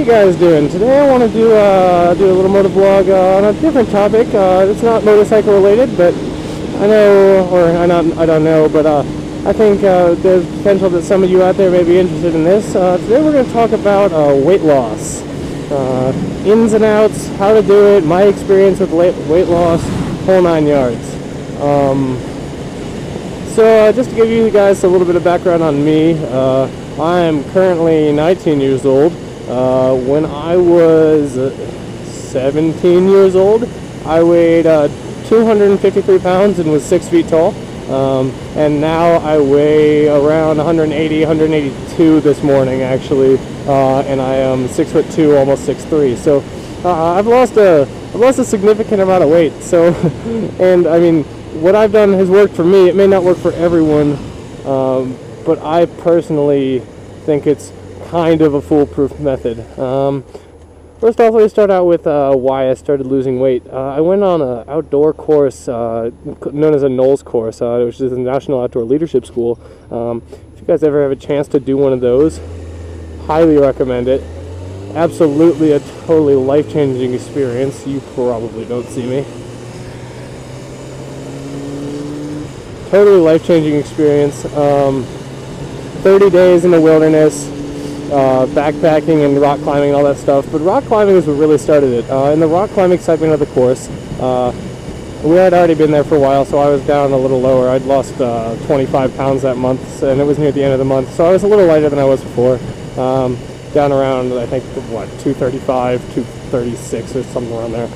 you guys doing? Today I want to do a little motovlog on a different topic. It's not motorcycle related, but I know, or I don't know, but I think there's potential that some of you out there may be interested in this. Today we're going to talk about weight loss, ins and outs, how to do it, my experience with weight loss, whole 9 yards. So just to give you guys a little bit of background on me, I am currently 19 years old. When I was 17 years old, I weighed 253 pounds and was 6 feet tall. And now I weigh around 180, 182 this morning actually, and I am 6'2", almost 6'3". So I've lost a significant amount of weight. So, and I mean, what I've done has worked for me. It may not work for everyone, but I personally think it's kind of a foolproof method. First off, let me start out with why I started losing weight. I went on an outdoor course known as a NOLS course, which is a National Outdoor Leadership School. If you guys ever have a chance to do one of those, highly recommend it. Absolutely a totally life-changing experience. You probably don't see me. Totally life-changing experience. 30 days in the wilderness, backpacking and rock climbing and all that stuff. But rock climbing is what really started it. In the rock climbing segment of the course, we had already been there for a while, so I was down a little lower. I'd lost 25 pounds that month, and it was near the end of the month, so I was a little lighter than I was before. Down around, I think, what, 235, 236 or something around there.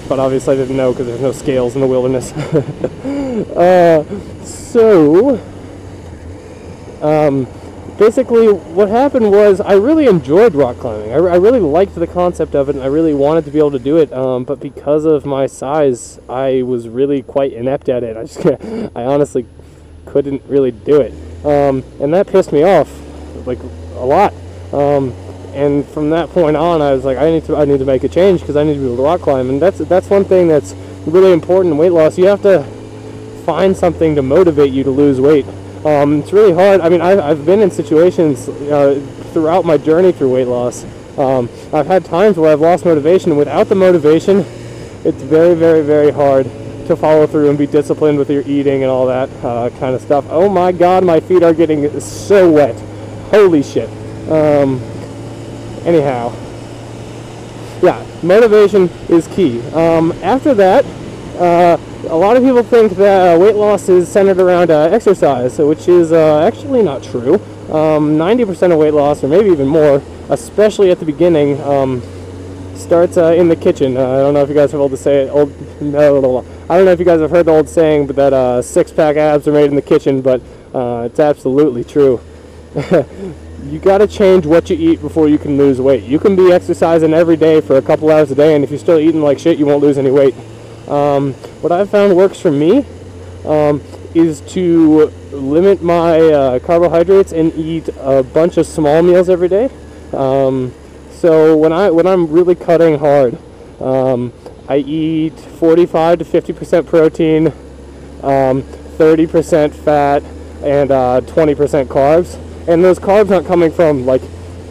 But obviously I didn't know because there's no scales in the wilderness. Basically what happened was I really enjoyed rock climbing. I really liked the concept of it, and I really wanted to be able to do it, but because of my size, I was really quite inept at it. I honestly couldn't really do it, and that pissed me off, like, a lot. And from that point on, I was like, I need to make a change because I need to be able to rock climb. And that's one thing that's really important in weight loss. You have to find something to motivate you to lose weight. It's really hard. I mean, I've been in situations throughout my journey through weight loss. I've had times where I've lost motivation. Without the motivation, it's very, very, very hard to follow through and be disciplined with your eating and all that kind of stuff. Oh my God, my feet are getting so wet. Holy shit. Anyhow, yeah, motivation is key. After that, a lot of people think that weight loss is centered around exercise, which is actually not true. 90% of weight loss, or maybe even more, especially at the beginning, starts in the kitchen. I don't know if you guys have I don't know if you guys have heard the old saying, but that six-pack abs are made in the kitchen, but it's absolutely true. You gotta change what you eat before you can lose weight. You can be exercising every day for a couple hours a day, and if you're still eating like shit, you won't lose any weight. What I've found works for me is to limit my carbohydrates and eat a bunch of small meals every day. So when I'm really cutting hard, I eat 45 to 50% protein, 30% fat, and 20% carbs. And those carbs aren't coming from like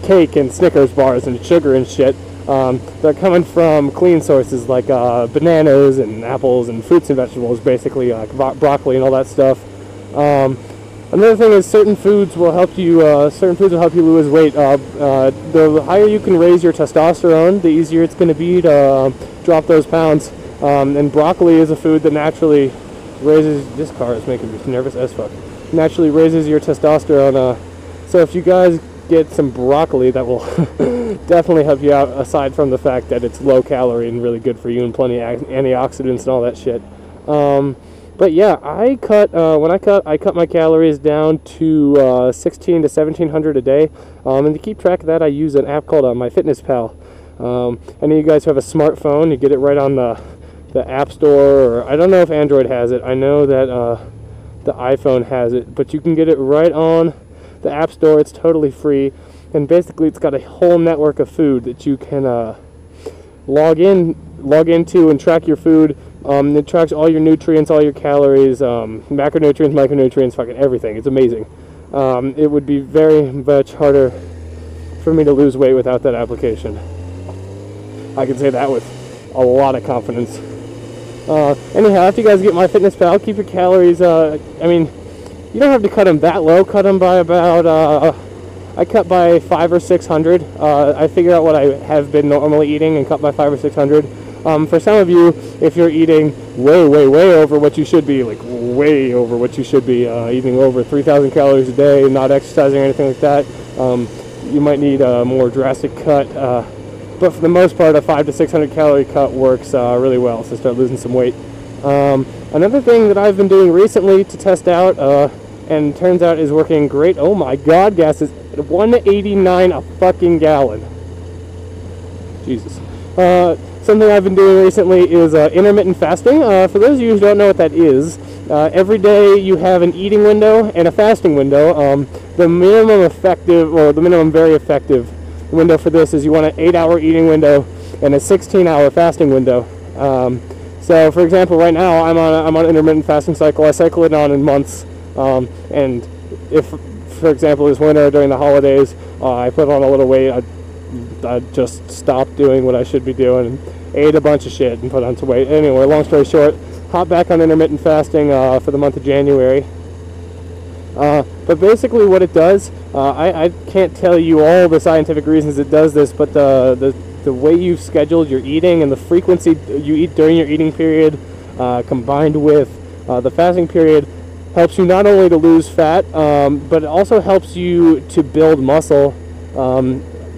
cake and Snickers bars and sugar and shit. They're coming from clean sources like bananas and apples and fruits and vegetables, basically, like broccoli and all that stuff. Another thing is certain foods will help you lose weight. The higher you can raise your testosterone, the easier it's going to be to drop those pounds. And broccoli is a food that naturally raises. This car is making me nervous as fuck. Naturally raises your testosterone. So if you guys get some broccoli, that will definitely help you out, aside from the fact that it's low calorie and really good for you and plenty of antioxidants and all that shit. But yeah, I cut my calories down to 1,600 to 1,700 a day. And to keep track of that, I use an app called MyFitnessPal. I know you guys have a smartphone. You get it right on the App Store, or I don't know if Android has it. I know that the iPhone has it, but you can get it right on the App Store. It's totally free, and basically it's got a whole network of food that you can log into and track your food. It tracks all your nutrients, all your calories, macronutrients, micronutrients, fucking everything. It's amazing. It would be very much harder for me to lose weight without that application. I can say that with a lot of confidence. Anyhow, after you guys get MyFitnessPal, keep your calories, I mean, you don't have to cut them that low. Cut them by about, I cut by 500 or 600. I figure out what I have been normally eating and cut by 500 or 600. For some of you, if you're eating way over what you should be, like way over what you should be, eating over 3,000 calories a day, not exercising or anything like that, you might need a more drastic cut. But for the most part, a 500 to 600 calorie cut works really well, so start losing some weight. Another thing that I've been doing recently to test out, and turns out is working great. Oh my god, gas is 189 a fucking gallon. Jesus. Something I've been doing recently is intermittent fasting. For those of you who don't know what that is, every day you have an eating window and a fasting window. The minimum effective, or the minimum very effective window for this is you want an 8-hour eating window and a 16-hour fasting window. So, for example, right now I'm on an intermittent fasting cycle. I cycle it on in months, and if, for example, this winter during the holidays, I put on a little weight, I just stopped doing what I should be doing and ate a bunch of shit and put on some weight. Anyway, long story short, hop back on intermittent fasting for the month of January. But basically what it does, I can't tell you all the scientific reasons it does this, but the way you've scheduled your eating and the frequency you eat during your eating period, combined with the fasting period, helps you not only to lose fat, but it also helps you to build muscle,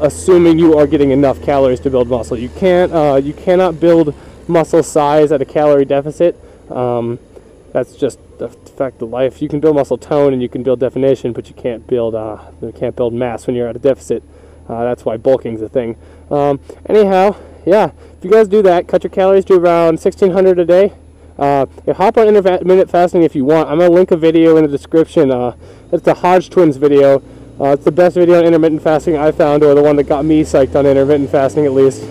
assuming you are getting enough calories to build muscle. You cannot build muscle size at a calorie deficit. That's just the fact of life. You can build muscle tone and you can build definition, but you can't build mass when you're at a deficit. That's why bulking's a thing. Anyhow, yeah, if you guys do that, cut your calories to around 1,600 a day. Hop on intermittent fasting if you want. I'm going to link a video in the description. It's the Hodge Twins video. It's the best video on intermittent fasting I found, or the one that got me psyched on intermittent fasting at least.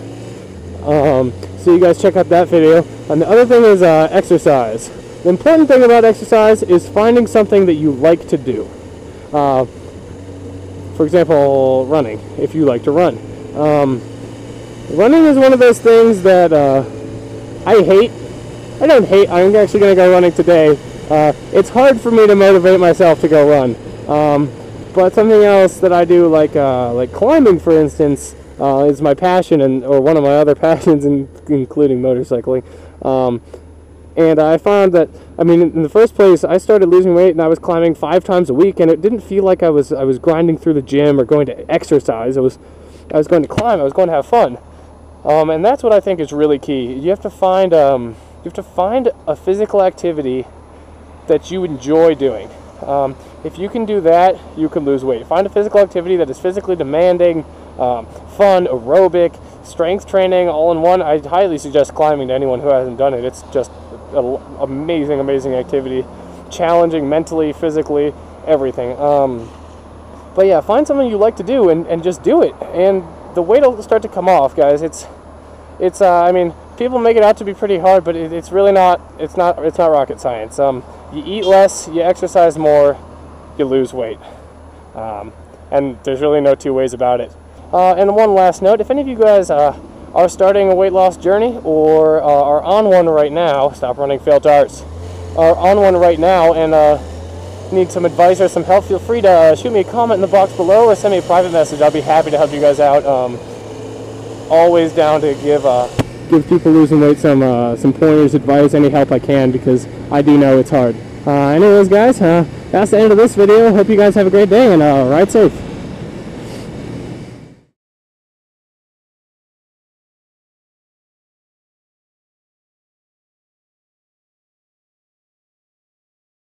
So you guys check out that video. And the other thing is exercise. The important thing about exercise is finding something that you like to do. For example, running, if you like to run. Running is one of those things that I hate. I don't hate. I'm actually going to go running today. It's hard for me to motivate myself to go run. But something else that I do, like climbing, for instance, is my passion, or one of my other passions, including motorcycling. And I found that, I mean, in the first place, I started losing weight and I was climbing 5 times a week, and it didn't feel like I was grinding through the gym or going to exercise. I was going to climb. I was going to have fun. And that's what I think is really key. You have to find a physical activity that you enjoy doing. If you can do that, you can lose weight. Find a physical activity that is physically demanding, fun, aerobic, strength training, all in one. I highly suggest climbing to anyone who hasn't done it. It's just an amazing activity, challenging mentally, physically, everything. But yeah, find something you like to do and just do it, and the weight will start to come off, guys. It's I mean, people make it out to be pretty hard, but it's really not. It's not rocket science. You eat less, you exercise more, you lose weight, and there's really no two ways about it. And one last note: if any of you guys are starting a weight loss journey, or are on one right now, stop running, fail darts, are on one right now and need some advice or some help, feel free to shoot me a comment in the box below or send me a private message. I'll be happy to help you guys out. Always down to give people losing weight some pointers, advice, any help I can, because I do know it's hard. Anyways, guys, that's the end of this video. Hope you guys have a great day, and ride safe.